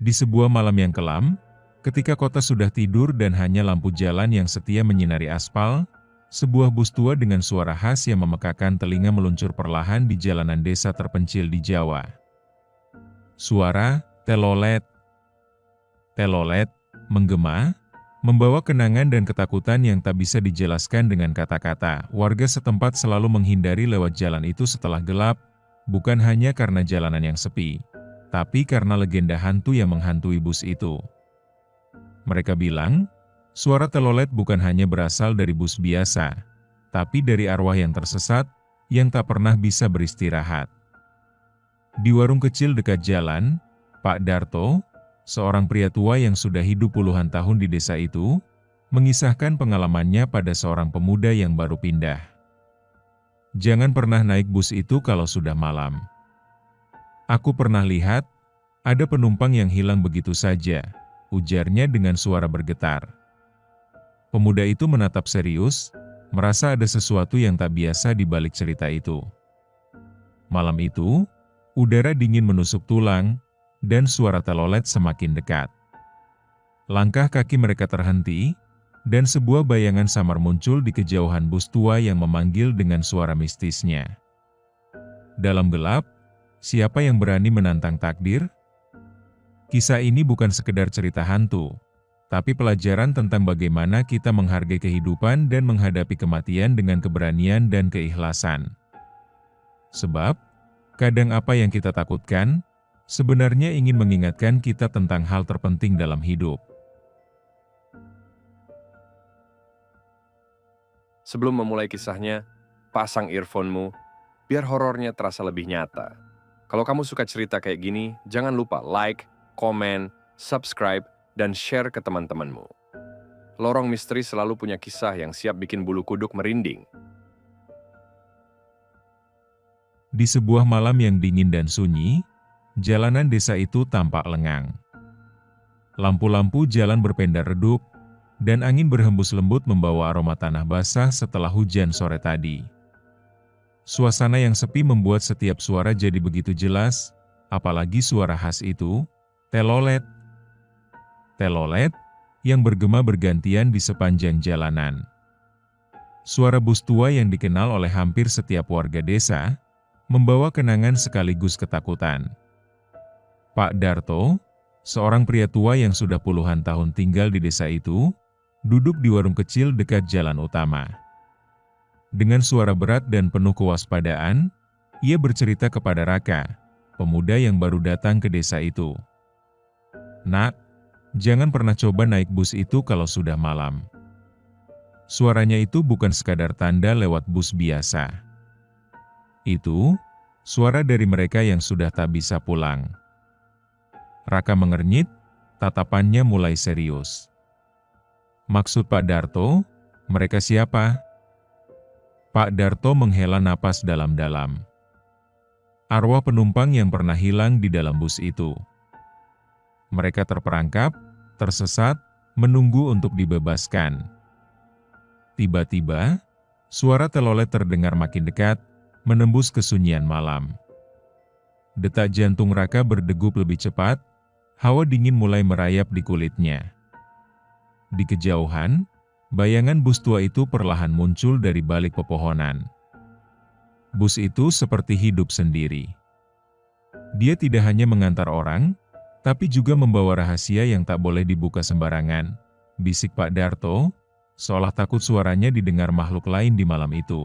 Di sebuah malam yang kelam, ketika kota sudah tidur dan hanya lampu jalan yang setia menyinari aspal, sebuah bus tua dengan suara khas yang memekakan telinga meluncur perlahan di jalanan desa terpencil di Jawa. Suara telolet, telolet, menggema, membawa kenangan dan ketakutan yang tak bisa dijelaskan dengan kata-kata. Warga setempat selalu menghindari lewat jalan itu setelah gelap, bukan hanya karena jalanan yang sepi, tapi karena legenda hantu yang menghantui bus itu. Mereka bilang, suara telolet bukan hanya berasal dari bus biasa, tapi dari arwah yang tersesat, yang tak pernah bisa beristirahat. Di warung kecil dekat jalan, Pak Darto, seorang pria tua yang sudah hidup puluhan tahun di desa itu, mengisahkan pengalamannya pada seorang pemuda yang baru pindah. Jangan pernah naik bus itu kalau sudah malam. Aku pernah lihat, ada penumpang yang hilang begitu saja, ujarnya dengan suara bergetar. Pemuda itu menatap serius, merasa ada sesuatu yang tak biasa di balik cerita itu. Malam itu, udara dingin menusuk tulang, dan suara telolet semakin dekat. Langkah kaki mereka terhenti, dan sebuah bayangan samar muncul di kejauhan bus tua yang memanggil dengan suara mistisnya. Dalam gelap, siapa yang berani menantang takdir? Kisah ini bukan sekedar cerita hantu, tapi pelajaran tentang bagaimana kita menghargai kehidupan dan menghadapi kematian dengan keberanian dan keikhlasan. Sebab, kadang apa yang kita takutkan, sebenarnya ingin mengingatkan kita tentang hal terpenting dalam hidup. Sebelum memulai kisahnya, pasang earphone-mu, biar horornya terasa lebih nyata. Kalau kamu suka cerita kayak gini, jangan lupa like, komen, subscribe, dan share ke teman-temanmu. Lorong Misteri selalu punya kisah yang siap bikin bulu kuduk merinding. Di sebuah malam yang dingin dan sunyi, jalanan desa itu tampak lengang. Lampu-lampu jalan berpendar redup, dan angin berhembus lembut membawa aroma tanah basah setelah hujan sore tadi. Suasana yang sepi membuat setiap suara jadi begitu jelas, apalagi suara khas itu, telolet. Telolet, yang bergema bergantian di sepanjang jalanan. Suara bus tua yang dikenal oleh hampir setiap warga desa, membawa kenangan sekaligus ketakutan. Pak Darto, seorang pria tua yang sudah puluhan tahun tinggal di desa itu, duduk di warung kecil dekat jalan utama. Dengan suara berat dan penuh kewaspadaan, ia bercerita kepada Raka, pemuda yang baru datang ke desa itu. "Nak, jangan pernah coba naik bus itu kalau sudah malam. Suaranya itu bukan sekadar tanda lewat bus biasa. Itu, suara dari mereka yang sudah tak bisa pulang." Raka mengernyit, tatapannya mulai serius. "Maksud Pak Darto, mereka siapa?" Pak Darto menghela napas dalam-dalam. "Arwah penumpang yang pernah hilang di dalam bus itu. Mereka terperangkap, tersesat, menunggu untuk dibebaskan." Tiba-tiba, suara telolet terdengar makin dekat, menembus kesunyian malam. Detak jantung Raka berdegup lebih cepat, hawa dingin mulai merayap di kulitnya. Di kejauhan, bayangan bus tua itu perlahan muncul dari balik pepohonan. Bus itu seperti hidup sendiri. Dia tidak hanya mengantar orang, tapi juga membawa rahasia yang tak boleh dibuka sembarangan, bisik Pak Darto, seolah takut suaranya didengar makhluk lain di malam itu.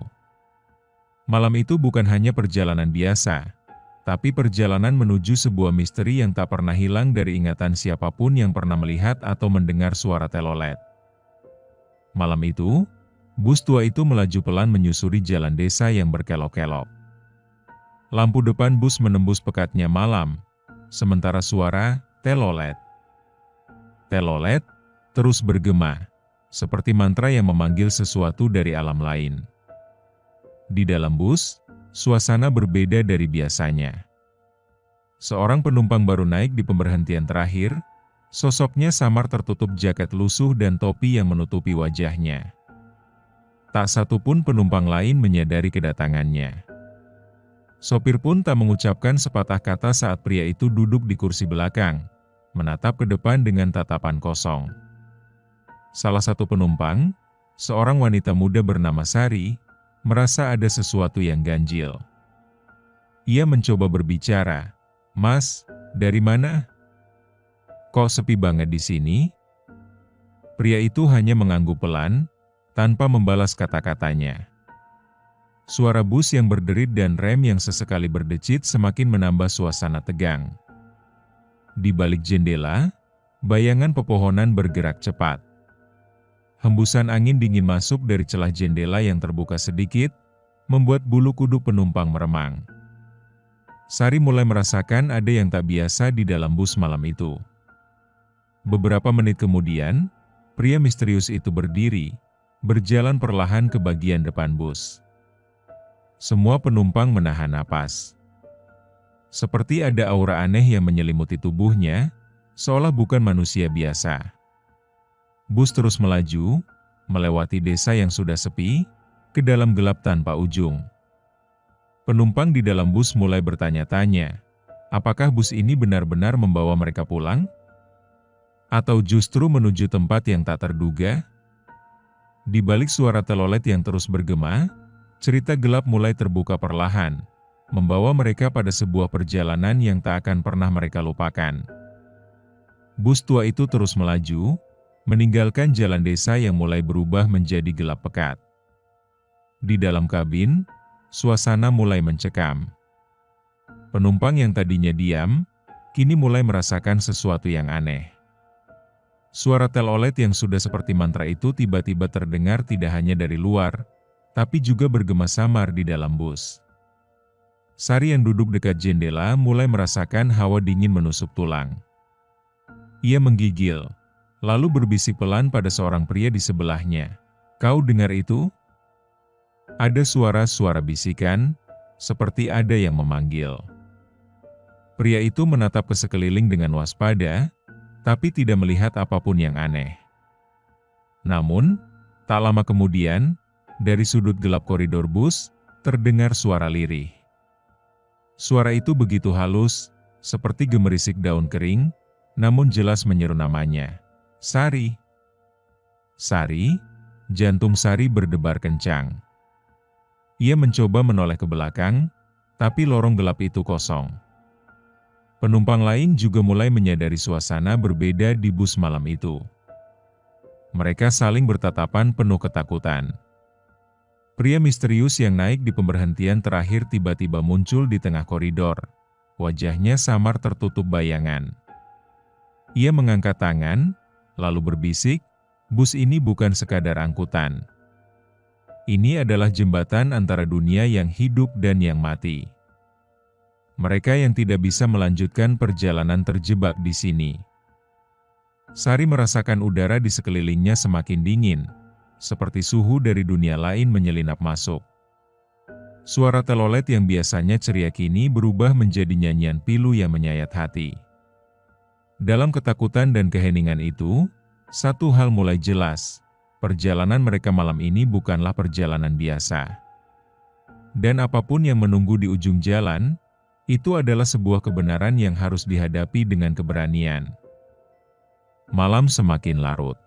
Malam itu bukan hanya perjalanan biasa, tapi perjalanan menuju sebuah misteri yang tak pernah hilang dari ingatan siapapun yang pernah melihat atau mendengar suara telolet. Malam itu, bus tua itu melaju pelan menyusuri jalan desa yang berkelok-kelok. Lampu depan bus menembus pekatnya malam, sementara suara telolet, telolet terus bergema, seperti mantra yang memanggil sesuatu dari alam lain. Di dalam bus, suasana berbeda dari biasanya. Seorang penumpang baru naik di pemberhentian terakhir, sosoknya samar tertutup jaket lusuh dan topi yang menutupi wajahnya. Tak satu pun penumpang lain menyadari kedatangannya. Sopir pun tak mengucapkan sepatah kata saat pria itu duduk di kursi belakang, menatap ke depan dengan tatapan kosong. Salah satu penumpang, seorang wanita muda bernama Sari, merasa ada sesuatu yang ganjil. Ia mencoba berbicara, "Mas, dari mana? Kok sepi banget di sini?" Pria itu hanya mengangguk pelan, tanpa membalas kata-katanya. Suara bus yang berderit dan rem yang sesekali berdecit semakin menambah suasana tegang. Di balik jendela, bayangan pepohonan bergerak cepat. Hembusan angin dingin masuk dari celah jendela yang terbuka sedikit, membuat bulu kuduk penumpang meremang. Sari mulai merasakan ada yang tak biasa di dalam bus malam itu. Beberapa menit kemudian, pria misterius itu berdiri, berjalan perlahan ke bagian depan bus. Semua penumpang menahan napas. Seperti ada aura aneh yang menyelimuti tubuhnya, seolah bukan manusia biasa. Bus terus melaju, melewati desa yang sudah sepi, ke dalam gelap tanpa ujung. Penumpang di dalam bus mulai bertanya-tanya, apakah bus ini benar-benar membawa mereka pulang? Atau justru menuju tempat yang tak terduga? Di balik suara telolet yang terus bergema, cerita gelap mulai terbuka perlahan, membawa mereka pada sebuah perjalanan yang tak akan pernah mereka lupakan. Bus tua itu terus melaju, meninggalkan jalan desa yang mulai berubah menjadi gelap pekat. Di dalam kabin, suasana mulai mencekam. Penumpang yang tadinya diam, kini mulai merasakan sesuatu yang aneh. Suara telolet yang sudah seperti mantra itu tiba-tiba terdengar tidak hanya dari luar, tapi juga bergema samar di dalam bus. Sari yang duduk dekat jendela mulai merasakan hawa dingin menusuk tulang. Ia menggigil, lalu berbisik pelan pada seorang pria di sebelahnya. "Kau dengar itu?" Ada suara-suara bisikan, seperti ada yang memanggil. Pria itu menatap ke sekeliling dengan waspada, tapi tidak melihat apapun yang aneh. Namun, tak lama kemudian, dari sudut gelap koridor bus, terdengar suara lirih. Suara itu begitu halus, seperti gemerisik daun kering, namun jelas menyeru namanya. "Sari." "Sari?" Jantung Sari berdebar kencang. Ia mencoba menoleh ke belakang, tapi lorong gelap itu kosong. Penumpang lain juga mulai menyadari suasana berbeda di bus malam itu. Mereka saling bertatapan penuh ketakutan. Pria misterius yang naik di pemberhentian terakhir tiba-tiba muncul di tengah koridor. Wajahnya samar tertutup bayangan. Ia mengangkat tangan, lalu berbisik, "Bus ini bukan sekadar angkutan. Ini adalah jembatan antara dunia yang hidup dan yang mati. Mereka yang tidak bisa melanjutkan perjalanan terjebak di sini." Sari merasakan udara di sekelilingnya semakin dingin, seperti suhu dari dunia lain menyelinap masuk. Suara telolet yang biasanya ceria kini berubah menjadi nyanyian pilu yang menyayat hati. Dalam ketakutan dan keheningan itu, satu hal mulai jelas. Perjalanan mereka malam ini bukanlah perjalanan biasa. Dan apapun yang menunggu di ujung jalan, itu adalah sebuah kebenaran yang harus dihadapi dengan keberanian. Malam semakin larut.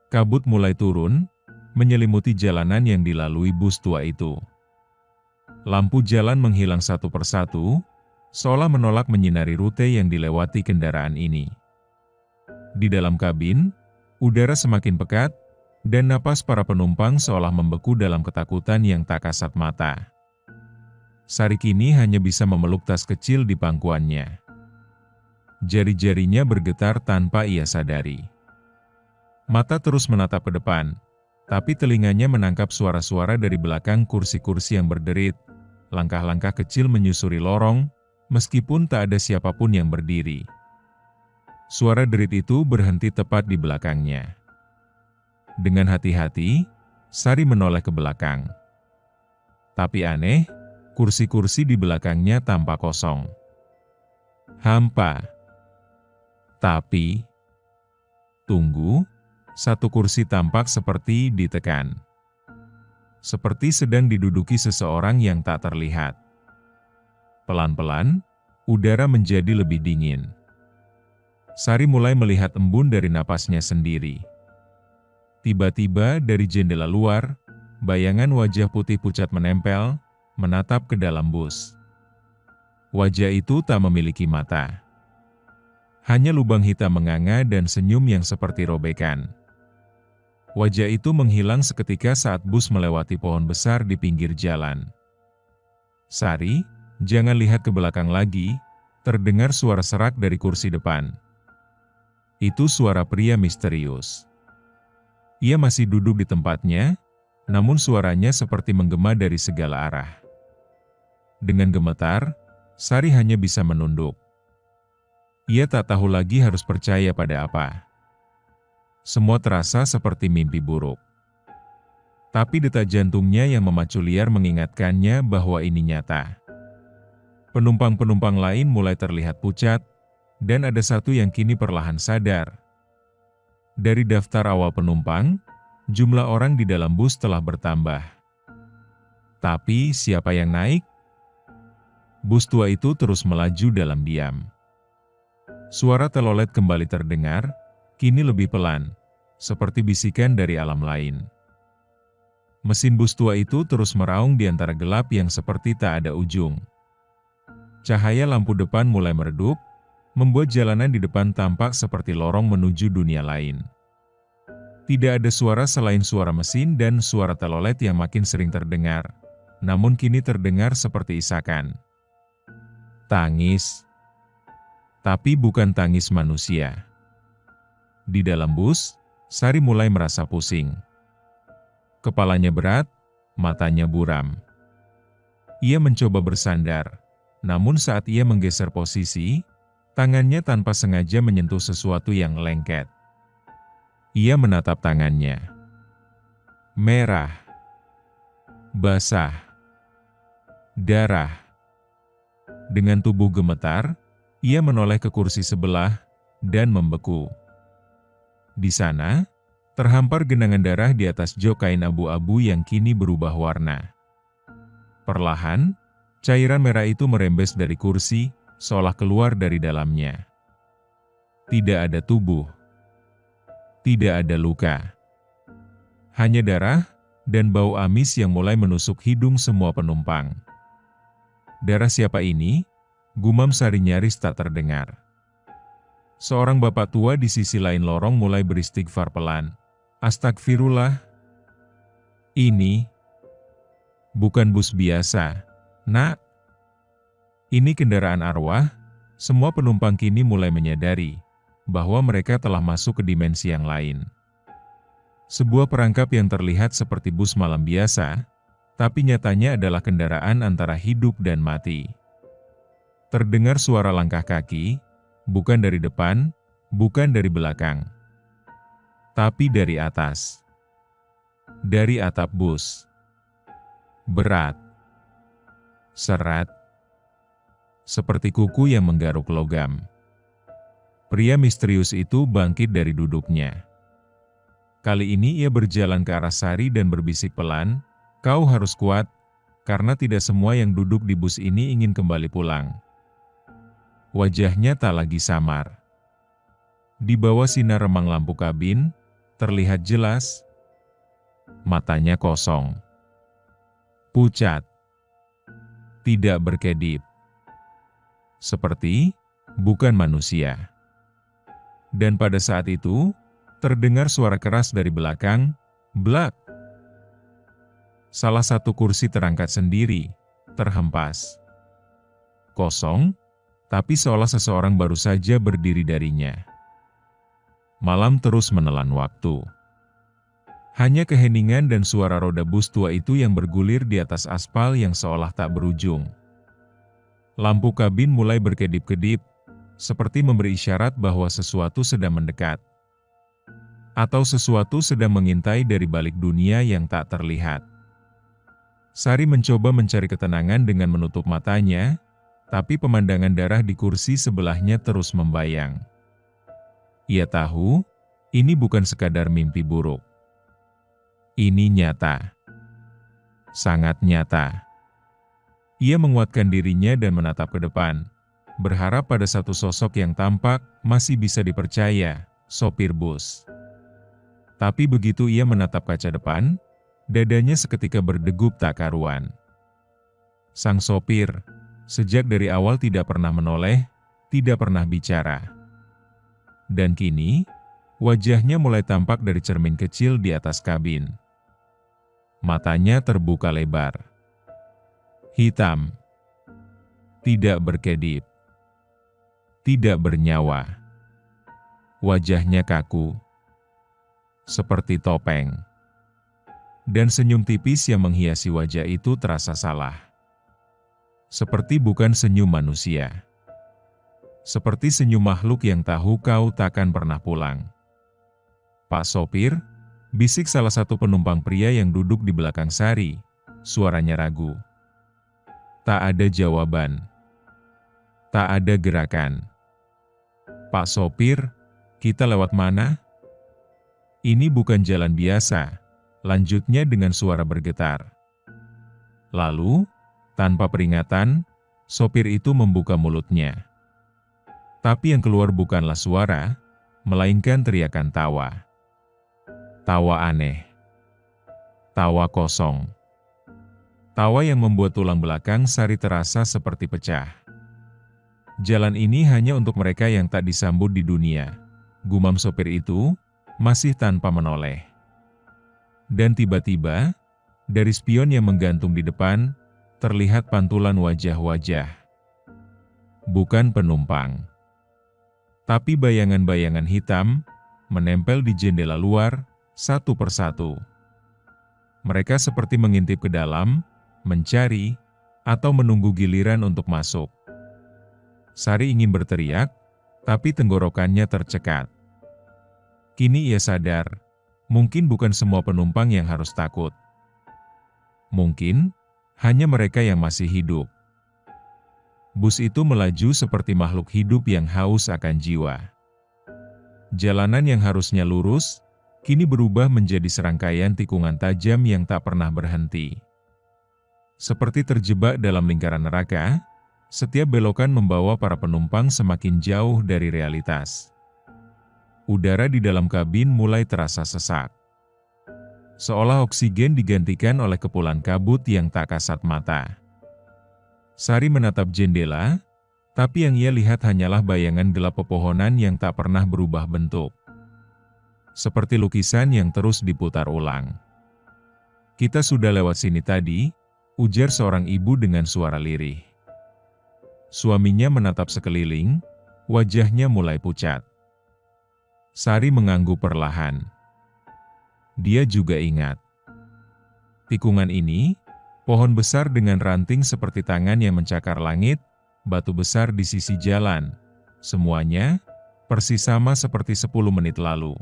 Kabut mulai turun, menyelimuti jalanan yang dilalui bus tua itu. Lampu jalan menghilang satu persatu, seolah menolak menyinari rute yang dilewati kendaraan ini. Di dalam kabin, udara semakin pekat, dan napas para penumpang seolah membeku dalam ketakutan yang tak kasat mata. Sari kini hanya bisa memeluk tas kecil di pangkuannya. Jari-jarinya bergetar tanpa ia sadari. Mata terus menatap ke depan, tapi telinganya menangkap suara-suara dari belakang kursi-kursi yang berderit. Langkah-langkah kecil menyusuri lorong, meskipun tak ada siapapun yang berdiri. Suara derit itu berhenti tepat di belakangnya. Dengan hati-hati, Sari menoleh ke belakang. Tapi aneh, kursi-kursi di belakangnya tampak kosong. Hampa. Tapi, tunggu, satu kursi tampak seperti ditekan. Seperti sedang diduduki seseorang yang tak terlihat. Pelan-pelan, udara menjadi lebih dingin. Sari mulai melihat embun dari napasnya sendiri. Tiba-tiba dari jendela luar, bayangan wajah putih pucat menempel, menatap ke dalam bus. Wajah itu tak memiliki mata. Hanya lubang hitam menganga dan senyum yang seperti robekan. Wajah itu menghilang seketika saat bus melewati pohon besar di pinggir jalan. Sari, jangan lihat ke belakang lagi, terdengar suara serak dari kursi depan. Itu suara pria misterius. Ia masih duduk di tempatnya, namun suaranya seperti menggema dari segala arah. Dengan gemetar, Sari hanya bisa menunduk. Ia tak tahu lagi harus percaya pada apa. Semua terasa seperti mimpi buruk. Tapi detak jantungnya yang memacu liar mengingatkannya bahwa ini nyata. Penumpang-penumpang lain mulai terlihat pucat, dan ada satu yang kini perlahan sadar. Dari daftar awal penumpang, jumlah orang di dalam bus telah bertambah. Tapi siapa yang naik? Bus tua itu terus melaju dalam diam. Suara telolet kembali terdengar, kini lebih pelan, seperti bisikan dari alam lain. Mesin bus tua itu terus meraung di antara gelap yang seperti tak ada ujung. Cahaya lampu depan mulai meredup, membuat jalanan di depan tampak seperti lorong menuju dunia lain. Tidak ada suara selain suara mesin dan suara telolet yang makin sering terdengar, namun kini terdengar seperti isakan. Tangis. Tapi bukan tangis manusia. Di dalam bus, Sari mulai merasa pusing. Kepalanya berat, matanya buram. Ia mencoba bersandar, namun saat ia menggeser posisi, tangannya tanpa sengaja menyentuh sesuatu yang lengket. Ia menatap tangannya. Merah. Basah. Darah. Dengan tubuh gemetar, ia menoleh ke kursi sebelah dan membeku. Di sana, terhampar genangan darah di atas jok kain abu-abu yang kini berubah warna. Perlahan, cairan merah itu merembes dari kursi, seolah keluar dari dalamnya. Tidak ada tubuh. Tidak ada luka. Hanya darah dan bau amis yang mulai menusuk hidung semua penumpang. Darah siapa ini? Gumam Sari nyaris tak terdengar. Seorang bapak tua di sisi lain lorong mulai beristighfar pelan. Astagfirullah. Ini bukan bus biasa, Nak. Ini kendaraan arwah. Semua penumpang kini mulai menyadari bahwa mereka telah masuk ke dimensi yang lain. Sebuah perangkap yang terlihat seperti bus malam biasa, tapi nyatanya adalah kendaraan antara hidup dan mati. Terdengar suara langkah kaki, bukan dari depan, bukan dari belakang, tapi dari atas. Dari atap bus. Berat. Serat. Seperti kuku yang menggaruk logam. Pria misterius itu bangkit dari duduknya. Kali ini ia berjalan ke arah Sari dan berbisik pelan, "Kau harus kuat, karena tidak semua yang duduk di bus ini ingin kembali pulang." Wajahnya tak lagi samar. Di bawah sinar remang lampu kabin, terlihat jelas, matanya kosong. Pucat. Tidak berkedip. Seperti bukan manusia. Dan pada saat itu, terdengar suara keras dari belakang, "Blak!" Salah satu kursi terangkat sendiri, terhempas. Kosong, tapi seolah seseorang baru saja berdiri darinya. Malam terus menelan waktu. Hanya keheningan dan suara roda bus tua itu yang bergulir di atas aspal yang seolah tak berujung. Lampu kabin mulai berkedip-kedip, seperti memberi isyarat bahwa sesuatu sedang mendekat. Atau sesuatu sedang mengintai dari balik dunia yang tak terlihat. Sari mencoba mencari ketenangan dengan menutup matanya, tapi pemandangan darah di kursi sebelahnya terus membayang. Ia tahu, ini bukan sekadar mimpi buruk. Ini nyata. Sangat nyata. Ia menguatkan dirinya dan menatap ke depan. berharap pada satu sosok yang tampak masih bisa dipercaya, sopir bus. Tapi begitu ia menatap kaca depan, dadanya seketika berdegup tak karuan. Sang sopir, sejak dari awal tidak pernah menoleh, tidak pernah bicara. Dan kini, wajahnya mulai tampak dari cermin kecil di atas kabin. Matanya terbuka lebar. Hitam. Tidak berkedip. Tidak bernyawa. Wajahnya kaku. Seperti topeng. Dan senyum tipis yang menghiasi wajah itu terasa salah. Seperti bukan senyum manusia. Seperti senyum makhluk yang tahu kau takkan pernah pulang. "Pak sopir," bisik salah satu penumpang pria yang duduk di belakang Sari, suaranya ragu. Tak ada jawaban. Tak ada gerakan. "Pak sopir, kita lewat mana?" "Ini bukan jalan biasa," lanjutnya dengan suara bergetar. Lalu, tanpa peringatan, sopir itu membuka mulutnya. Tapi yang keluar bukanlah suara, melainkan teriakan tawa. Tawa aneh. Tawa kosong. Tawa yang membuat tulang belakang Sari terasa seperti pecah. "Jalan ini hanya untuk mereka yang tak disambut di dunia," gumam sopir itu, masih tanpa menoleh. Dan tiba-tiba, dari spion yang menggantung di depan, terlihat pantulan wajah-wajah. Bukan penumpang. Tapi bayangan-bayangan hitam, menempel di jendela luar, satu persatu. Mereka seperti mengintip ke dalam, mencari, atau menunggu giliran untuk masuk. Sari ingin berteriak, tapi tenggorokannya tercekat. Kini ia sadar, mungkin bukan semua penumpang yang harus takut. Mungkin, hanya mereka yang masih hidup. Bus itu melaju seperti makhluk hidup yang haus akan jiwa. Jalanan yang harusnya lurus, kini berubah menjadi serangkaian tikungan tajam yang tak pernah berhenti. Seperti terjebak dalam lingkaran neraka, setiap belokan membawa para penumpang semakin jauh dari realitas. Udara di dalam kabin mulai terasa sesak. Seolah oksigen digantikan oleh kepulan kabut yang tak kasat mata. Sari menatap jendela, tapi yang ia lihat hanyalah bayangan gelap pepohonan yang tak pernah berubah bentuk. Seperti lukisan yang terus diputar ulang. "Kita sudah lewat sini tadi," ujar seorang ibu dengan suara lirih. Suaminya menatap sekeliling, wajahnya mulai pucat. Sari mengangguk perlahan. Dia juga ingat. Tikungan ini, pohon besar dengan ranting seperti tangan yang mencakar langit, batu besar di sisi jalan, semuanya persis sama seperti 10 menit lalu.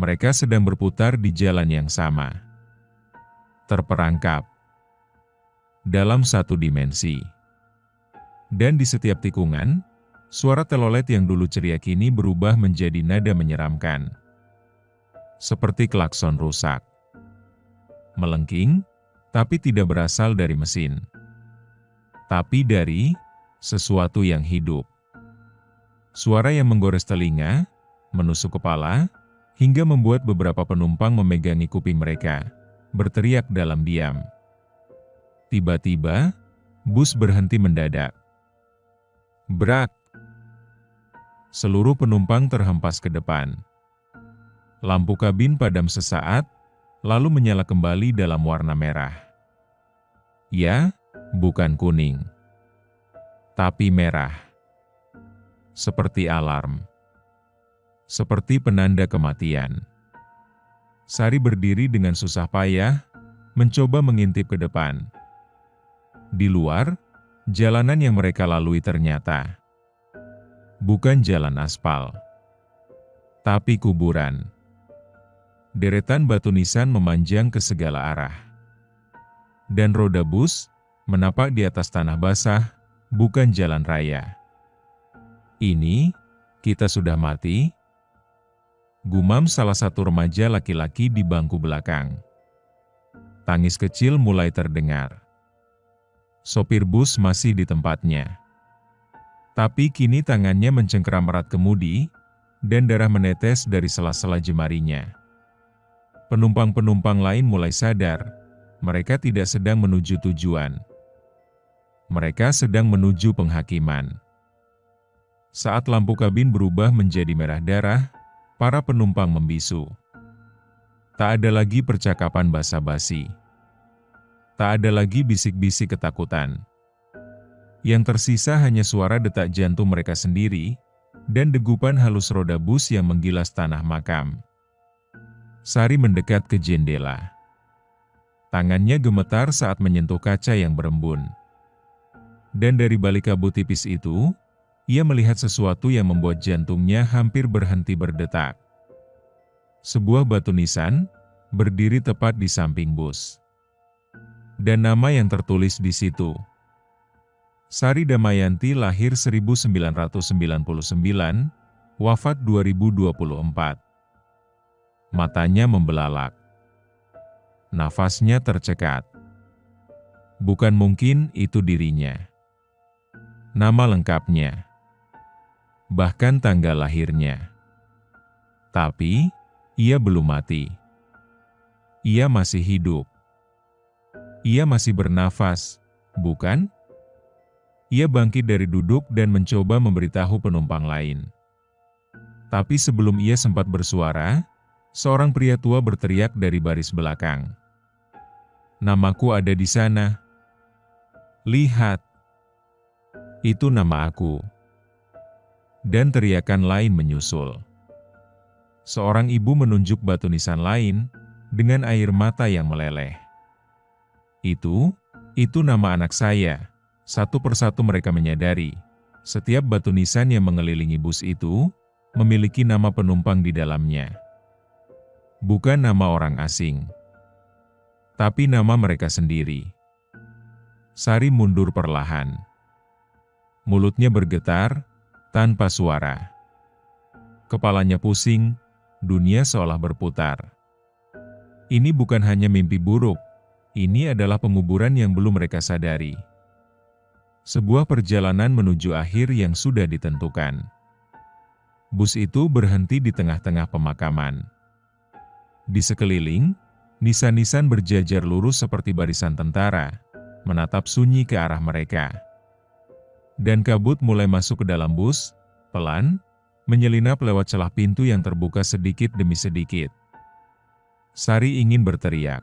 Mereka sedang berputar di jalan yang sama. Terperangkap. Dalam satu dimensi. Dan di setiap tikungan, suara telolet yang dulu ceria kini berubah menjadi nada menyeramkan. Seperti klakson rusak. Melengking, tapi tidak berasal dari mesin. Tapi dari sesuatu yang hidup. Suara yang menggores telinga, menusuk kepala, hingga membuat beberapa penumpang memegangi kuping mereka, berteriak dalam diam. Tiba-tiba, bus berhenti mendadak. Brak! Seluruh penumpang terhempas ke depan. Lampu kabin padam sesaat, lalu menyala kembali dalam warna merah. Ya, bukan kuning. Tapi merah. Seperti alarm. Seperti penanda kematian. Sari berdiri dengan susah payah, mencoba mengintip ke depan. Di luar, jalanan yang mereka lalui ternyata bukan jalan aspal, tapi kuburan. Deretan batu nisan memanjang ke segala arah. Dan roda bus menapak di atas tanah basah, bukan jalan raya. "Ini, kita sudah mati?" gumam salah satu remaja laki-laki di bangku belakang. Tangis kecil mulai terdengar. Sopir bus masih di tempatnya. Tapi kini tangannya mencengkeram erat kemudi, dan darah menetes dari sela-sela jemarinya. Penumpang-penumpang lain mulai sadar, mereka tidak sedang menuju tujuan. Mereka sedang menuju penghakiman. Saat lampu kabin berubah menjadi merah darah, para penumpang membisu. Tak ada lagi percakapan basa-basi. Tak ada lagi bisik-bisik ketakutan. Yang tersisa hanya suara detak jantung mereka sendiri, dan degupan halus roda bus yang menggilas tanah makam. Sari mendekat ke jendela. Tangannya gemetar saat menyentuh kaca yang berembun. Dan dari balik kabut tipis itu, ia melihat sesuatu yang membuat jantungnya hampir berhenti berdetak. Sebuah batu nisan, berdiri tepat di samping bus. Dan nama yang tertulis di situ. Sari Damayanti lahir 1999, wafat 2024. Matanya membelalak. Nafasnya tercekat. Bukan mungkin itu dirinya. Nama lengkapnya. Bahkan tanggal lahirnya. Tapi, ia belum mati. Ia masih hidup. Ia masih bernafas, bukan? Ia bangkit dari duduk dan mencoba memberitahu penumpang lain. Tapi sebelum ia sempat bersuara, seorang pria tua berteriak dari baris belakang. "Namaku ada di sana. Lihat. Itu nama aku." Dan teriakan lain menyusul. Seorang ibu menunjuk batu nisan lain, dengan air mata yang meleleh. Itu nama anak saya." Satu persatu mereka menyadari, setiap batu nisan yang mengelilingi bus itu, memiliki nama penumpang di dalamnya. Bukan nama orang asing, tapi nama mereka sendiri. Sari mundur perlahan. Mulutnya bergetar, tanpa suara. Kepalanya pusing, dunia seolah berputar. Ini bukan hanya mimpi buruk, ini adalah penguburan yang belum mereka sadari. Sebuah perjalanan menuju akhir yang sudah ditentukan. Bus itu berhenti di tengah-tengah pemakaman. Di sekeliling, nisan-nisan berjajar lurus seperti barisan tentara, menatap sunyi ke arah mereka. Dan kabut mulai masuk ke dalam bus, pelan, menyelinap lewat celah pintu yang terbuka sedikit demi sedikit. Sari ingin berteriak.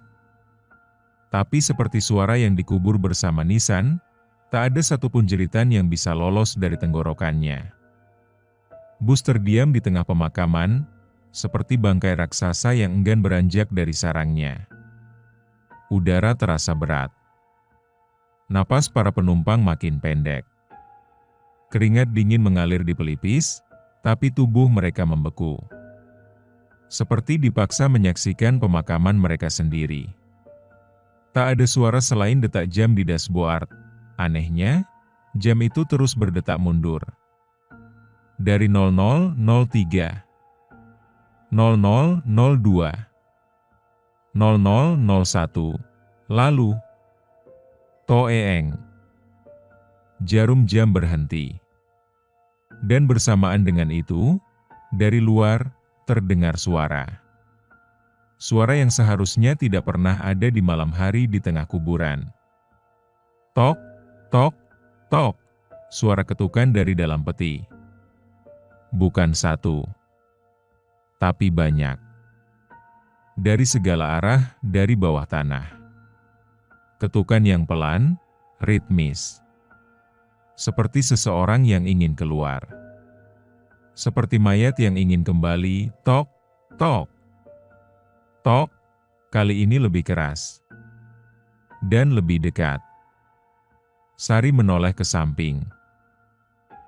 Tapi seperti suara yang dikubur bersama nisan, tak ada satupun jeritan yang bisa lolos dari tenggorokannya. Bus terdiam di tengah pemakaman, seperti bangkai raksasa yang enggan beranjak dari sarangnya. Udara terasa berat. Napas para penumpang makin pendek. Keringat dingin mengalir di pelipis, tapi tubuh mereka membeku. Seperti dipaksa menyaksikan pemakaman mereka sendiri. Tak ada suara selain detak jam di dashboard. Anehnya, jam itu terus berdetak mundur. Dari 00.03, 00.02, 00.01, lalu, toeeng. Jarum jam berhenti. Dan bersamaan dengan itu, dari luar, terdengar suara. Suara yang seharusnya tidak pernah ada di malam hari di tengah kuburan. Tok, tok, tok, suara ketukan dari dalam peti. Bukan satu, tapi banyak. Dari segala arah, dari bawah tanah. Ketukan yang pelan, ritmis. Seperti seseorang yang ingin keluar. Seperti mayat yang ingin kembali, tok, tok. Tok, kali ini lebih keras. Dan lebih dekat. Sari menoleh ke samping.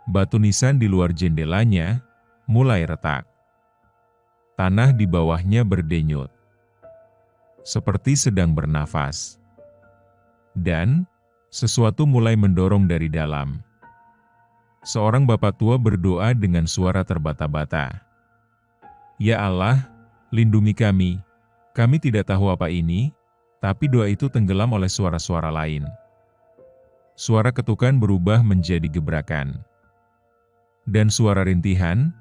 Batu nisan di luar jendelanya mulai retak. Tanah di bawahnya berdenyut. Seperti sedang bernafas. Dan sesuatu mulai mendorong dari dalam. Seorang bapak tua berdoa dengan suara terbata-bata. "Ya Allah, lindungi kami. Kami tidak tahu apa ini," tapi doa itu tenggelam oleh suara-suara lain. Suara ketukan berubah menjadi gebrakan. Dan suara rintihan,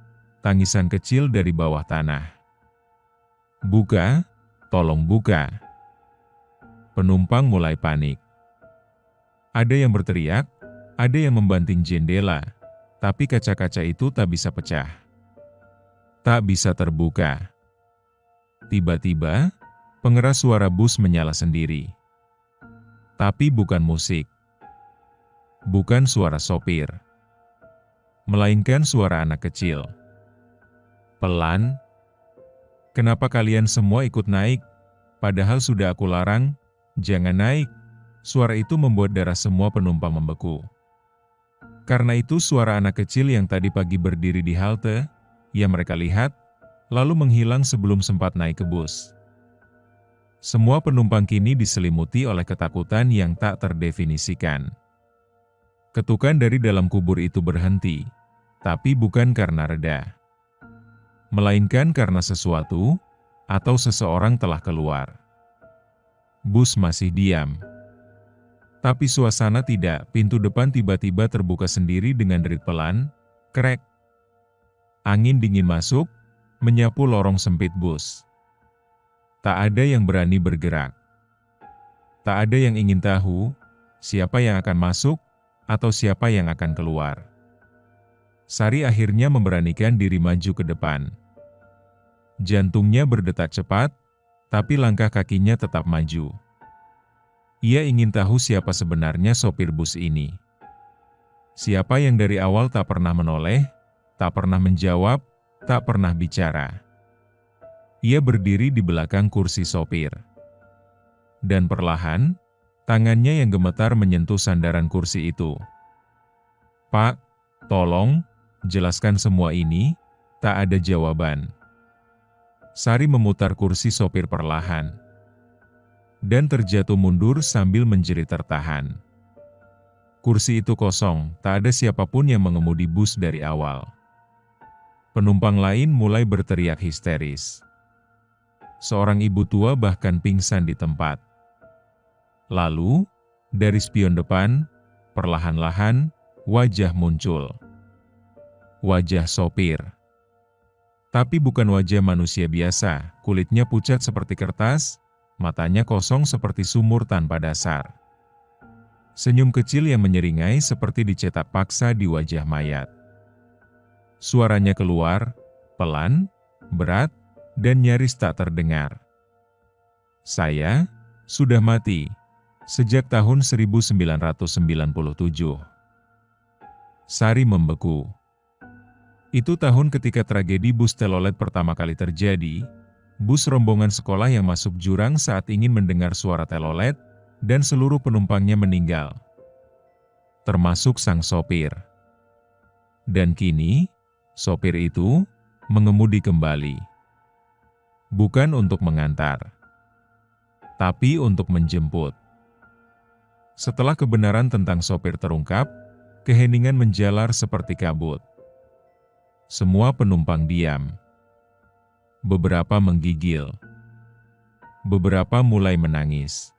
tangisan kecil dari bawah tanah. "Buka, tolong buka." Penumpang mulai panik. Ada yang berteriak, ada yang membanting jendela, tapi kaca-kaca itu tak bisa pecah. Tak bisa terbuka. Tiba-tiba, pengeras suara bus menyala sendiri. Tapi bukan musik. Bukan suara sopir. Melainkan suara anak kecil. Pelan. "Kenapa kalian semua ikut naik? Padahal sudah aku larang, jangan naik." Suara itu membuat darah semua penumpang membeku. Karena itu suara anak kecil yang tadi pagi berdiri di halte, yang mereka lihat, lalu menghilang sebelum sempat naik ke bus. Semua penumpang kini diselimuti oleh ketakutan yang tak terdefinisikan. Ketukan dari dalam kubur itu berhenti, tapi bukan karena reda. Melainkan karena sesuatu, atau seseorang telah keluar. Bus masih diam. Tapi suasana tidak, pintu depan tiba-tiba terbuka sendiri dengan derit pelan, krek. Angin dingin masuk, menyapu lorong sempit bus. Tak ada yang berani bergerak. Tak ada yang ingin tahu, siapa yang akan masuk, atau siapa yang akan keluar. Sari akhirnya memberanikan diri maju ke depan. Jantungnya berdetak cepat, tapi langkah kakinya tetap maju. Ia ingin tahu siapa sebenarnya sopir bus ini. Siapa yang dari awal tak pernah menoleh, tak pernah menjawab, tak pernah bicara. Ia berdiri di belakang kursi sopir. Dan perlahan, tangannya yang gemetar menyentuh sandaran kursi itu. "Pak, tolong, jelaskan semua ini." Tak ada jawaban. Sari memutar kursi sopir perlahan. Dan terjatuh mundur sambil menjerit tertahan. Kursi itu kosong, tak ada siapapun yang mengemudi bus dari awal. Penumpang lain mulai berteriak histeris. Seorang ibu tua bahkan pingsan di tempat. Lalu, dari spion depan, perlahan-lahan, wajah muncul. Wajah sopir. Tapi bukan wajah manusia biasa, kulitnya pucat seperti kertas, matanya kosong seperti sumur tanpa dasar. Senyum kecil yang menyeringai seperti dicetak paksa di wajah mayat. Suaranya keluar, pelan, berat, dan nyaris tak terdengar. "Saya sudah mati sejak tahun 1997. Sari membeku. Itu tahun ketika tragedi bus telolet pertama kali terjadi. Bus rombongan sekolah yang masuk jurang saat ingin mendengar suara telolet, dan seluruh penumpangnya meninggal. Termasuk sang sopir. Dan kini, sopir itu mengemudi kembali. Bukan untuk mengantar, tapi untuk menjemput. Setelah kebenaran tentang sopir terungkap, keheningan menjalar seperti kabut. Semua penumpang diam. Beberapa menggigil. Beberapa mulai menangis.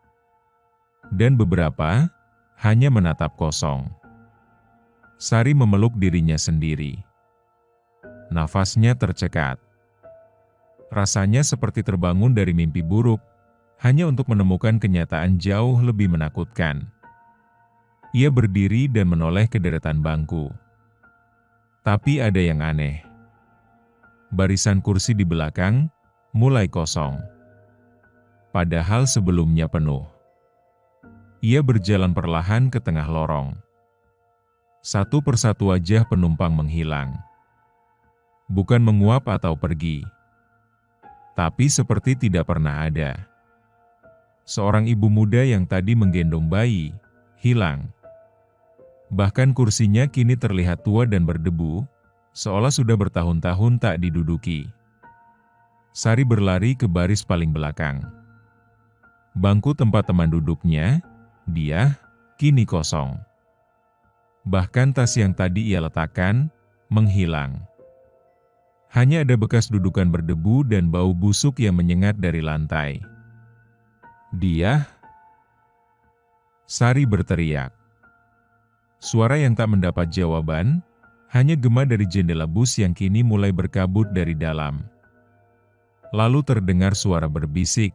Dan beberapa hanya menatap kosong. Sari memeluk dirinya sendiri. Nafasnya tercekat. Rasanya seperti terbangun dari mimpi buruk, hanya untuk menemukan kenyataan jauh lebih menakutkan. Ia berdiri dan menoleh ke deretan bangku. Tapi ada yang aneh. Barisan kursi di belakang mulai kosong. Padahal sebelumnya penuh. Ia berjalan perlahan ke tengah lorong. Satu persatu wajah penumpang menghilang. Bukan menguap atau pergi, tapi seperti tidak pernah ada. Seorang ibu muda yang tadi menggendong bayi, hilang. Bahkan kursinya kini terlihat tua dan berdebu, seolah sudah bertahun-tahun tak diduduki. Sari berlari ke baris paling belakang. Bangku tempat teman duduknya, dia, kini kosong. Bahkan tas yang tadi ia letakkan, menghilang. Hanya ada bekas dudukan berdebu dan bau busuk yang menyengat dari lantai. "Dia?" Sari berteriak. Suara yang tak mendapat jawaban, Hanya gema dari jendela bus yang kini mulai berkabut dari dalam. Lalu terdengar suara berbisik.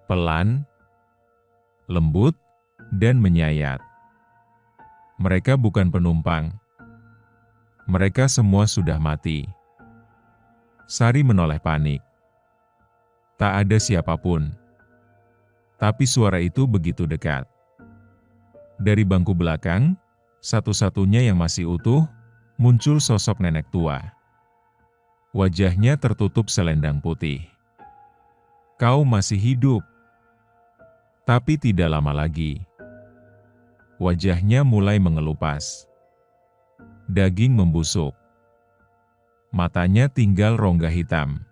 Pelan, lembut, dan menyayat. Mereka bukan penumpang. Mereka semua sudah mati. Sari menoleh panik. Tak ada siapapun. Tapi suara itu begitu dekat. Dari bangku belakang, satu-satunya yang masih utuh, muncul sosok nenek tua. Wajahnya tertutup selendang putih. Kau masih hidup. Tapi tidak lama lagi. Wajahnya mulai mengelupas. Daging membusuk. Matanya tinggal rongga hitam.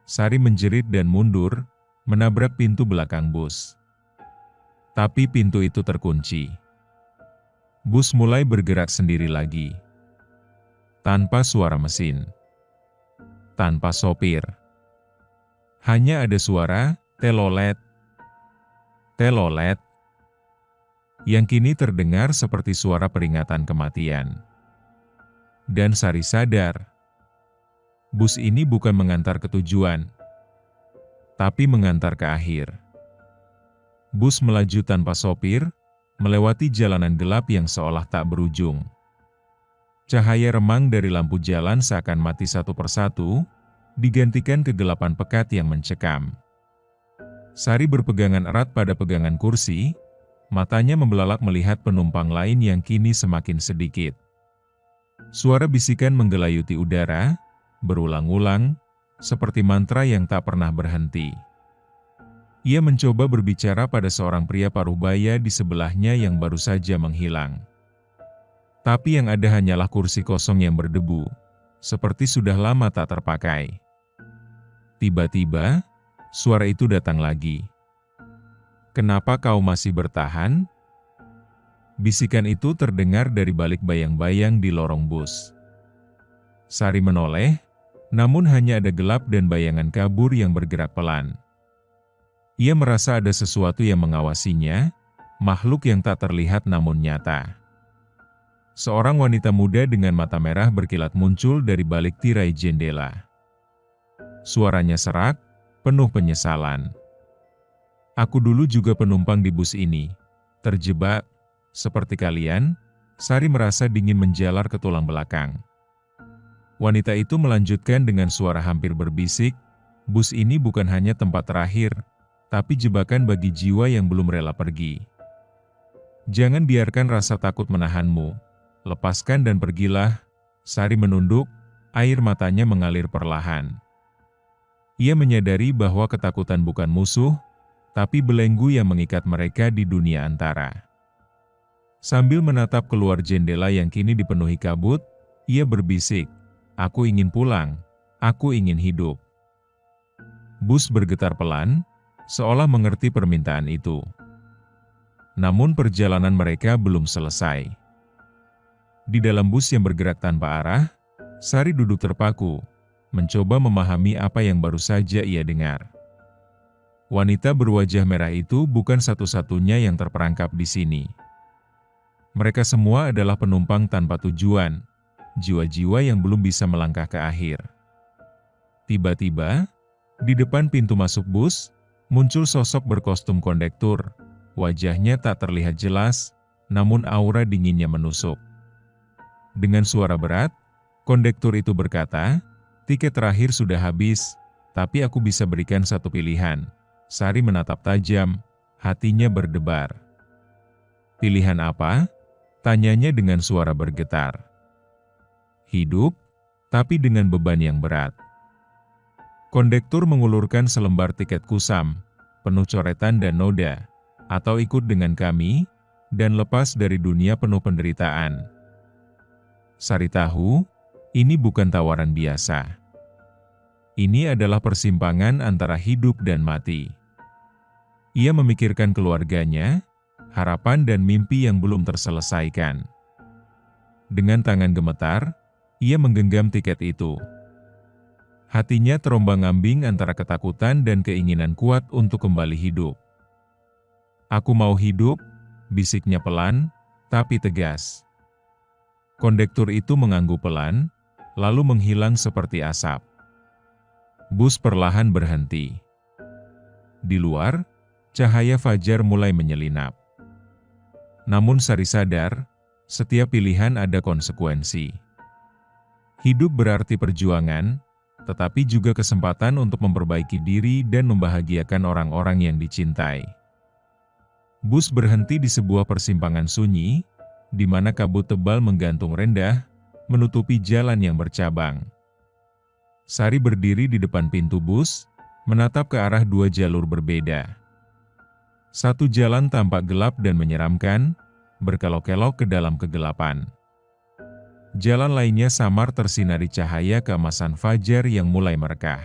Sari menjerit dan mundur, menabrak pintu belakang bus. Tapi pintu itu terkunci. Bus mulai bergerak sendiri lagi. Tanpa suara mesin. Tanpa sopir. Hanya ada suara, telolet. Telolet. Yang kini terdengar seperti suara peringatan kematian. Dan Sari sadar. Bus ini bukan mengantar ke tujuan. Tapi mengantar ke akhir. Bus melaju tanpa sopir, melewati jalanan gelap yang seolah tak berujung. Cahaya remang dari lampu jalan seakan mati satu persatu, digantikan kegelapan pekat yang mencekam. Sari berpegangan erat pada pegangan kursi, matanya membelalak melihat penumpang lain yang kini semakin sedikit. Suara bisikan menggelayuti udara, berulang-ulang, seperti mantra yang tak pernah berhenti. Ia mencoba berbicara pada seorang pria parubaya di sebelahnya yang baru saja menghilang. Tapi yang ada hanyalah kursi kosong yang berdebu, seperti sudah lama tak terpakai. Tiba-tiba, suara itu datang lagi. "Kenapa kau masih bertahan?" Bisikan itu terdengar dari balik bayang-bayang di lorong bus. Sari menoleh, namun hanya ada gelap dan bayangan kabur yang bergerak pelan. Ia merasa ada sesuatu yang mengawasinya, makhluk yang tak terlihat namun nyata. Seorang wanita muda dengan mata merah berkilat muncul dari balik tirai jendela. Suaranya serak, penuh penyesalan. "Aku dulu juga penumpang di bus ini. Terjebak, seperti kalian." Sari merasa dingin menjalar ke tulang belakang. Wanita itu melanjutkan dengan suara hampir berbisik, "Bus ini bukan hanya tempat terakhir, tapi jebakan bagi jiwa yang belum rela pergi. Jangan biarkan rasa takut menahanmu. Lepaskan dan pergilah." Sari menunduk, air matanya mengalir perlahan. Ia menyadari bahwa ketakutan bukan musuh, tapi belenggu yang mengikat mereka di dunia antara. Sambil menatap keluar jendela yang kini dipenuhi kabut, ia berbisik, "Aku ingin pulang, aku ingin hidup." Bus bergetar pelan, seolah mengerti permintaan itu. Namun perjalanan mereka belum selesai. Di dalam bus yang bergerak tanpa arah, Sari duduk terpaku, mencoba memahami apa yang baru saja ia dengar. Wanita berwajah merah itu bukan satu-satunya yang terperangkap di sini. Mereka semua adalah penumpang tanpa tujuan, jiwa-jiwa yang belum bisa melangkah ke akhir. Tiba-tiba, di depan pintu masuk bus, muncul sosok berkostum kondektur. Wajahnya tak terlihat jelas, namun aura dinginnya menusuk. Dengan suara berat, kondektur itu berkata, "Tiket terakhir sudah habis, tapi aku bisa berikan satu pilihan." Sari menatap tajam, hatinya berdebar. "Pilihan apa?" tanyanya dengan suara bergetar. "Hidup, tapi dengan beban yang berat." Kondektur mengulurkan selembar tiket kusam, penuh coretan dan noda, "Atau ikut dengan kami, dan lepas dari dunia penuh penderitaan." Sari tahu, ini bukan tawaran biasa. Ini adalah persimpangan antara hidup dan mati. Ia memikirkan keluarganya, harapan dan mimpi yang belum terselesaikan. Dengan tangan gemetar, ia menggenggam tiket itu. Hatinya terombang-ambing antara ketakutan dan keinginan kuat untuk kembali hidup. "Aku mau hidup," bisiknya pelan, tapi tegas. Kondektur itu mengangguk pelan, lalu menghilang seperti asap. Bus perlahan berhenti. Di luar, cahaya fajar mulai menyelinap. Namun Sari sadar, setiap pilihan ada konsekuensi. Hidup berarti perjuangan, tetapi juga kesempatan untuk memperbaiki diri dan membahagiakan orang-orang yang dicintai. Bus berhenti di sebuah persimpangan sunyi, di mana kabut tebal menggantung rendah, menutupi jalan yang bercabang. Sari berdiri di depan pintu bus, menatap ke arah dua jalur berbeda. Satu jalan tampak gelap dan menyeramkan, berkelok-kelok ke dalam kegelapan. Jalan lainnya samar tersinari cahaya keemasan fajar yang mulai merekah.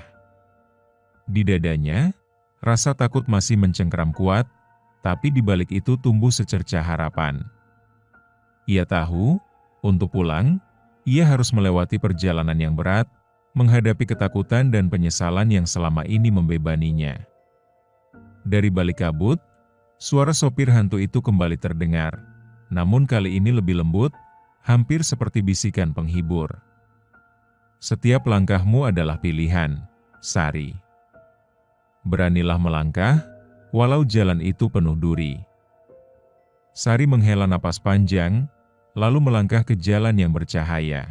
Di dadanya, rasa takut masih mencengkeram kuat, tapi di balik itu tumbuh secercah harapan. Ia tahu, untuk pulang, ia harus melewati perjalanan yang berat, menghadapi ketakutan dan penyesalan yang selama ini membebaninya. Dari balik kabut, suara sopir hantu itu kembali terdengar, namun kali ini lebih lembut, hampir seperti bisikan penghibur. Setiap langkahmu adalah pilihan, Sari. Beranilah melangkah, walau jalan itu penuh duri. Sari menghela napas panjang, lalu melangkah ke jalan yang bercahaya.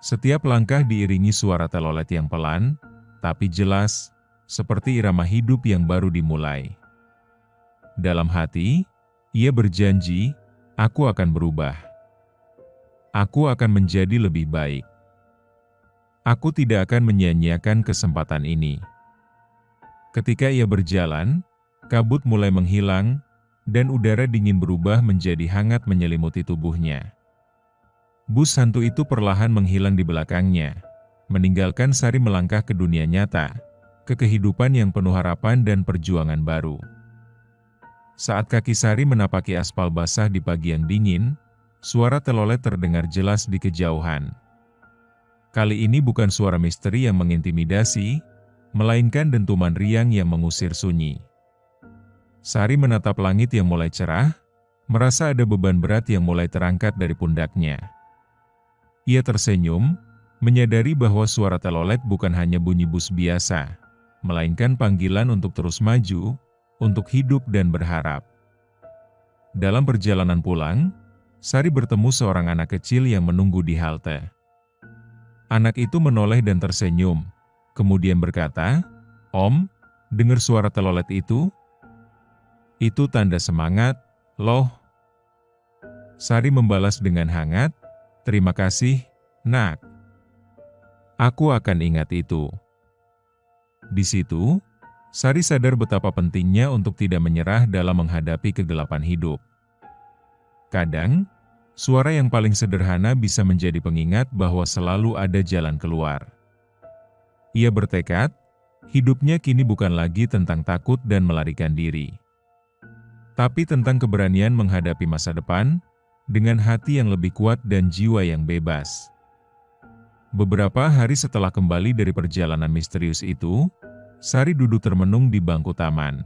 Setiap langkah diiringi suara telolet yang pelan, tapi jelas, seperti irama hidup yang baru dimulai. Dalam hati, ia berjanji, aku akan berubah. Aku akan menjadi lebih baik. Aku tidak akan menyia-nyiakan kesempatan ini. Ketika ia berjalan, kabut mulai menghilang, dan udara dingin berubah menjadi hangat menyelimuti tubuhnya. Bus hantu itu perlahan menghilang di belakangnya, meninggalkan Sari melangkah ke dunia nyata, ke kehidupan yang penuh harapan dan perjuangan baru. Saat kaki Sari menapaki aspal basah di pagi yang dingin, suara telolet terdengar jelas di kejauhan. Kali ini bukan suara misteri yang mengintimidasi, melainkan dentuman riang yang mengusir sunyi. Sari menatap langit yang mulai cerah, merasa ada beban berat yang mulai terangkat dari pundaknya. Ia tersenyum, menyadari bahwa suara telolet bukan hanya bunyi bus biasa, melainkan panggilan untuk terus maju, untuk hidup dan berharap. Dalam perjalanan pulang, Sari bertemu seorang anak kecil yang menunggu di halte. Anak itu menoleh dan tersenyum, kemudian berkata, "Om, dengar suara telolet itu? Itu tanda semangat, loh." Sari membalas dengan hangat, "Terima kasih, Nak. Aku akan ingat itu." Di situ, Sari sadar betapa pentingnya untuk tidak menyerah dalam menghadapi kegelapan hidup. Kadang, suara yang paling sederhana bisa menjadi pengingat bahwa selalu ada jalan keluar. Ia bertekad, hidupnya kini bukan lagi tentang takut dan melarikan diri, tapi tentang keberanian menghadapi masa depan, dengan hati yang lebih kuat dan jiwa yang bebas. Beberapa hari setelah kembali dari perjalanan misterius itu, Sari duduk termenung di bangku taman.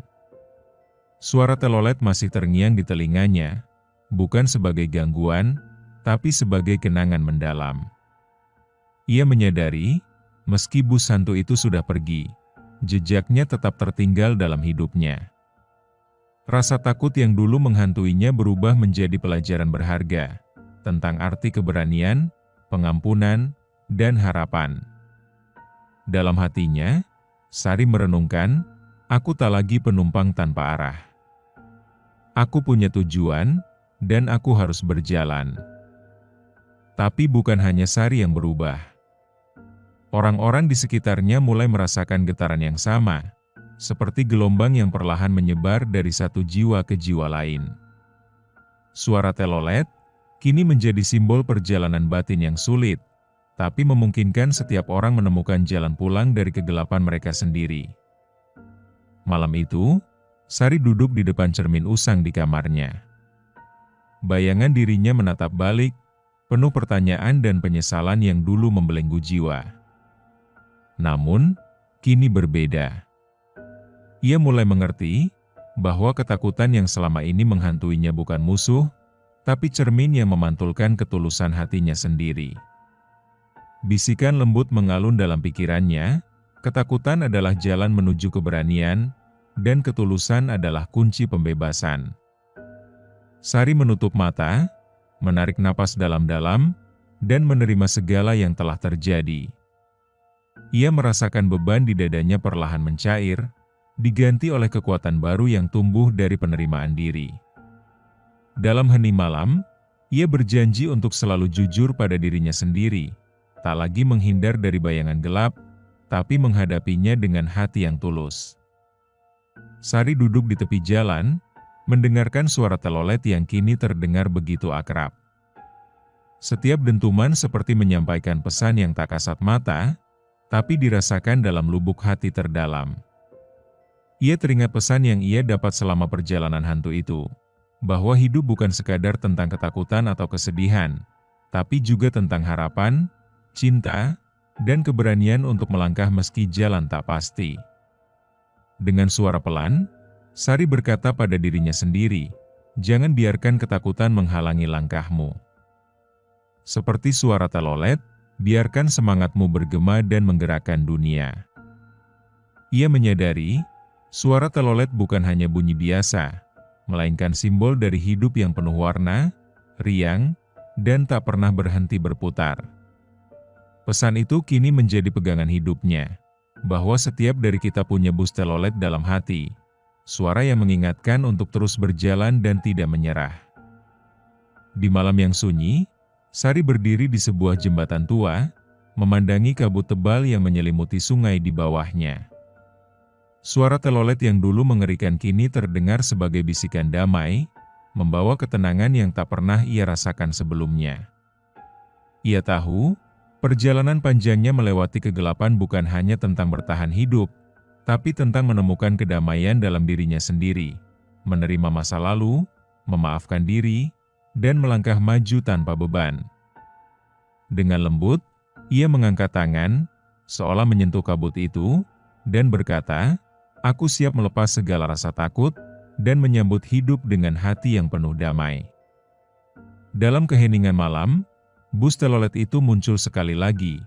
Suara telolet masih terngiang di telinganya, bukan sebagai gangguan, tapi sebagai kenangan mendalam. Ia menyadari, meski bus hantu itu sudah pergi, jejaknya tetap tertinggal dalam hidupnya. Rasa takut yang dulu menghantuinya berubah menjadi pelajaran berharga, tentang arti keberanian, pengampunan, dan harapan. Dalam hatinya, Sari merenungkan, aku tak lagi penumpang tanpa arah. Aku punya tujuan, dan aku harus berjalan. Tapi bukan hanya Sari yang berubah. Orang-orang di sekitarnya mulai merasakan getaran yang sama, seperti gelombang yang perlahan menyebar dari satu jiwa ke jiwa lain. Suara telolet kini menjadi simbol perjalanan batin yang sulit, tapi memungkinkan setiap orang menemukan jalan pulang dari kegelapan mereka sendiri. Malam itu, Sari duduk di depan cermin usang di kamarnya. Bayangan dirinya menatap balik, penuh pertanyaan dan penyesalan yang dulu membelenggu jiwa. Namun, kini berbeda. Ia mulai mengerti bahwa ketakutan yang selama ini menghantuinya bukan musuh, tapi cermin yang memantulkan ketulusan hatinya sendiri. Bisikan lembut mengalun dalam pikirannya, ketakutan adalah jalan menuju keberanian, dan ketulusan adalah kunci pembebasan. Sari menutup mata, menarik napas dalam-dalam, dan menerima segala yang telah terjadi. Ia merasakan beban di dadanya perlahan mencair, diganti oleh kekuatan baru yang tumbuh dari penerimaan diri. Dalam hening malam, ia berjanji untuk selalu jujur pada dirinya sendiri, tak lagi menghindar dari bayangan gelap, tapi menghadapinya dengan hati yang tulus. Sari duduk di tepi jalan, mendengarkan suara telolet yang kini terdengar begitu akrab. Setiap dentuman seperti menyampaikan pesan yang tak kasat mata, tapi dirasakan dalam lubuk hati terdalam. Ia teringat pesan yang ia dapat selama perjalanan hantu itu, bahwa hidup bukan sekadar tentang ketakutan atau kesedihan, tapi juga tentang harapan, cinta, dan keberanian untuk melangkah meski jalan tak pasti. Dengan suara pelan, Sari berkata pada dirinya sendiri, "Jangan biarkan ketakutan menghalangi langkahmu. Seperti suara telolet, biarkan semangatmu bergema dan menggerakkan dunia." Ia menyadari, suara telolet bukan hanya bunyi biasa, melainkan simbol dari hidup yang penuh warna, riang, dan tak pernah berhenti berputar. Pesan itu kini menjadi pegangan hidupnya, bahwa setiap dari kita punya bus telolet dalam hati, suara yang mengingatkan untuk terus berjalan dan tidak menyerah. Di malam yang sunyi, Sari berdiri di sebuah jembatan tua, memandangi kabut tebal yang menyelimuti sungai di bawahnya. Suara telolet yang dulu mengerikan kini terdengar sebagai bisikan damai, membawa ketenangan yang tak pernah ia rasakan sebelumnya. Ia tahu, perjalanan panjangnya melewati kegelapan bukan hanya tentang bertahan hidup, tapi tentang menemukan kedamaian dalam dirinya sendiri, menerima masa lalu, memaafkan diri, dan melangkah maju tanpa beban. Dengan lembut, ia mengangkat tangan, seolah menyentuh kabut itu, dan berkata, "Aku siap melepas segala rasa takut, dan menyambut hidup dengan hati yang penuh damai." Dalam keheningan malam, bus telolet itu muncul sekali lagi,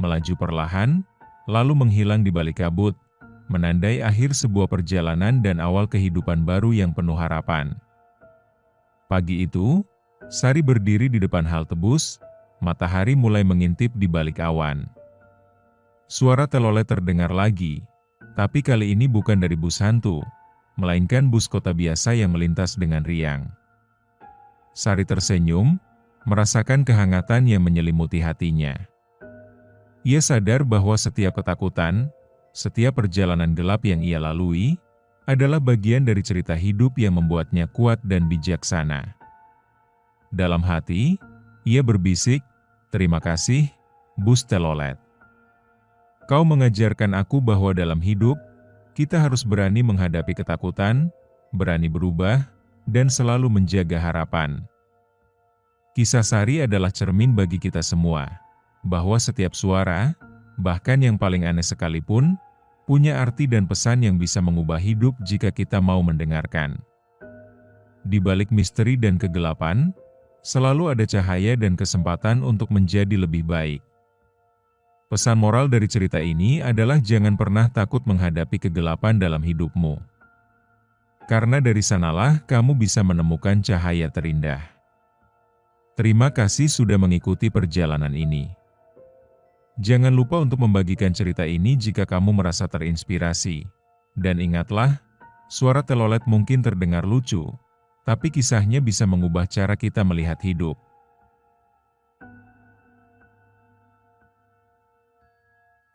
melaju perlahan, lalu menghilang di balik kabut, menandai akhir sebuah perjalanan dan awal kehidupan baru yang penuh harapan. Pagi itu, Sari berdiri di depan halte bus, matahari mulai mengintip di balik awan. Suara telolet terdengar lagi, tapi kali ini bukan dari bus hantu, melainkan bus kota biasa yang melintas dengan riang. Sari tersenyum, merasakan kehangatan yang menyelimuti hatinya. Ia sadar bahwa setiap ketakutan, setiap perjalanan gelap yang ia lalui, adalah bagian dari cerita hidup yang membuatnya kuat dan bijaksana. Dalam hati, ia berbisik, "Terima kasih, bus telolet. Kau mengajarkan aku bahwa dalam hidup, kita harus berani menghadapi ketakutan, berani berubah, dan selalu menjaga harapan." Kisah Sari adalah cermin bagi kita semua, bahwa setiap suara, bahkan yang paling aneh sekalipun, punya arti dan pesan yang bisa mengubah hidup jika kita mau mendengarkan. Di balik misteri dan kegelapan, selalu ada cahaya dan kesempatan untuk menjadi lebih baik. Pesan moral dari cerita ini adalah jangan pernah takut menghadapi kegelapan dalam hidupmu. Karena dari sanalah kamu bisa menemukan cahaya terindah. Terima kasih sudah mengikuti perjalanan ini. Jangan lupa untuk membagikan cerita ini jika kamu merasa terinspirasi. Dan ingatlah, suara telolet mungkin terdengar lucu, tapi kisahnya bisa mengubah cara kita melihat hidup.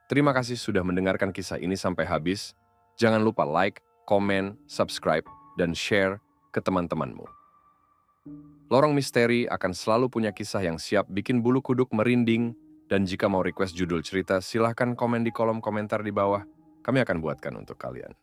Terima kasih sudah mendengarkan kisah ini sampai habis. Jangan lupa like, komen, subscribe, dan share ke teman-temanmu. Lorong Misteri akan selalu punya kisah yang siap bikin bulu kuduk merinding, dan jika mau request judul cerita, silahkan komen di kolom komentar di bawah. Kami akan buatkan untuk kalian.